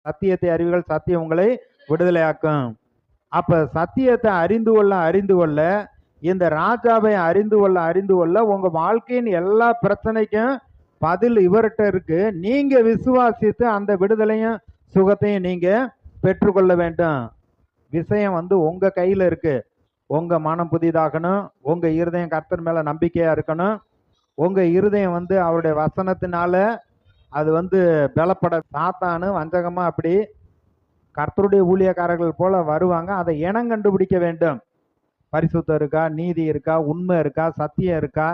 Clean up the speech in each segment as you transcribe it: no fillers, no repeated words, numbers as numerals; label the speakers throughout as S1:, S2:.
S1: சத்தியத்தை அறிவுகள், சத்தியம் உங்களை விடுதலையாக்கும். அப்ப சத்தியத்தை அறிந்து கொள்ள இந்த ராஜாவை அறிந்து கொள்ள உங்க வாழ்க்கையின் எல்லா பிரச்சனைக்கும் பதில் இவர்கிட்ட இருக்கு. நீங்க விசுவாசித்து அந்த விடுதலையும் சுகத்தையும் நீங்க பெற்றுக்கொள்ள வேண்டும். விஷயம் உங்க கையில இருக்கு. உங்க மனம் புதிதாகணும், உங்க இருதயம் கர்த்தர் மேல நம்பிக்கையா இருக்கணும், உங்க இருதயம் அவருடைய வசனத்தினால அது பலப்பட. சாத்தானு வஞ்சகமா அப்படி கர்த்தருடைய ஊழியக்காரர்கள் போல வருவாங்க. அதை இனம் கண்டுபிடிக்க வேண்டும். பரிசுத்தம் இருக்கா, நீதி இருக்கா, உண்மை இருக்கா, சத்தியம் இருக்கா,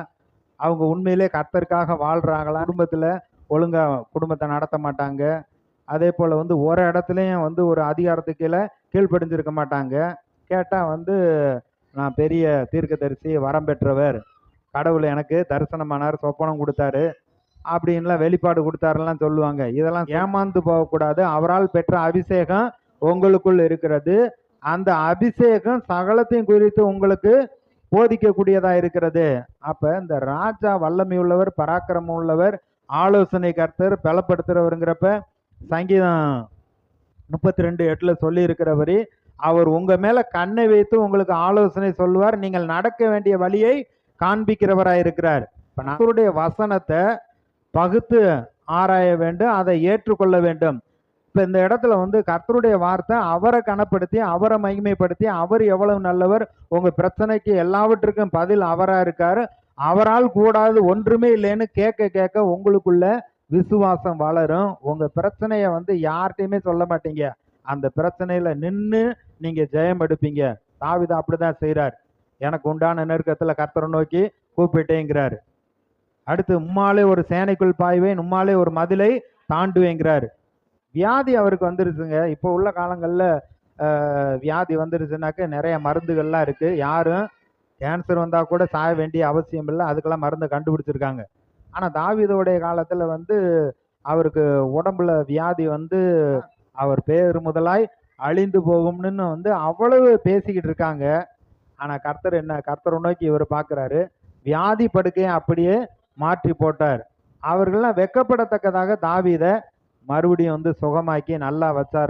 S1: அவங்க உண்மையிலே கர்த்தருக்காக வாழ்றாங்களா, குடும்பத்துல ஒழுங்கா குடும்பத்தை நடத்த மாட்டாங்க, அதே போல ஒரு இடத்துலயும் ஒரு அதிகாரத்துக்கு கீழ்ப்படிஞ்சிருக்க மாட்டாங்க. கேட்டா நான் பெரிய தீர்க்கதரிசி, வரம் பெற்றவர், கடவுள் எனக்கு தரிசனமானார், சொப்பனம் கொடுத்தாரு அப்படின்லாம் வெளிப்பாடு கொடுத்தாருலாம் சொல்லுவாங்க. இதெல்லாம் ஏமாந்து போகக்கூடாது. அவரால் பெற்ற அபிஷேகம் உங்களுக்குள் இருக்கிறது. அந்த அபிஷேகம் சகலத்தையும் குறித்து உங்களுக்கு போதிக்கக்கூடியதா இருக்கிறது. அப்ப இந்த ராஜா வல்லமை உள்ளவர், பராக்கிரமம் உள்ளவர், ஆலோசனை கர்த்தர், பலப்படுத்துறவருங்கிறப்ப சங்கீதம் 32:8 சொல்லி இருக்கிறவரு அவர் உங்க மேல கண்ணை வைத்து உங்களுக்கு ஆலோசனை சொல்லுவார், நீங்கள் நடக்க வேண்டிய வழியை காண்பிக்கிறவராய் இருக்கிறார். இப்ப நம்மளுடைய வசனத்தை பகுத்து ஆராய வேண்டும், அதை ஏற்றுக்கொள்ள வேண்டும். இப்ப இந்த இடத்துல கர்த்தருடைய வார்த்தை அவரை கனப்படுத்தி, அவரை மகிமைப்படுத்தி, அவர் எவ்வளவு நல்லவர், உங்க பிரச்சனைக்கு எல்லாவற்றுக்கும் பதில் அவரா இருக்காரு, அவரால் கூடாது ஒன்றுமே இல்லைன்னு கேட்க கேட்க உங்களுக்குள்ள விசுவாசம் வளரும். உங்க பிரச்சனைய யார்கிட்டையுமே சொல்ல மாட்டீங்க, அந்த பிரச்சனையில நின்று நீங்க ஜெயம் எடுப்பீங்க. தாவீது அப்படிதான் செய்யறார். எனக்கு உண்டான நெருக்கத்துல கர்த்தரை நோக்கி கூப்பிட்டேங்கிறாரு. அடுத்து உம்மாலே ஒரு சேனைக்குள் பாய்வேன், உம்மாலே ஒரு மதிலை தாண்டுவேங்கிறாரு. வியாதி அவருக்கு வந்துருச்சுங்க. இப்போ உள்ள காலங்களில் வியாதி வந்துருச்சுனாக்க நிறைய மருந்துகள்லாம் இருக்கு. யாரும் கேன்சர் வந்தா கூட சாய வேண்டிய அவசியம் இல்லை, அதுக்கெல்லாம் மருந்து கண்டுபிடிச்சிருக்காங்க. ஆனால் தாவீதுடைய காலத்தில் அவருக்கு உடம்புல வியாதி அவர் பேர் முதலாய் அழிந்து போகும்னு அவ்வளவு பேசிக்கிட்டு இருக்காங்க. ஆனால் கர்த்தரை நோக்கி இவர் பார்க்குறாரு, வியாதி படுக்கையை அப்படியே மாற்றி போட்டார். அவர்கள்லாம் வெக்கப்படத்தக்கதாக தாவீதை மறுபடியும் சுகமாக்கி நல்லா வச்சார்.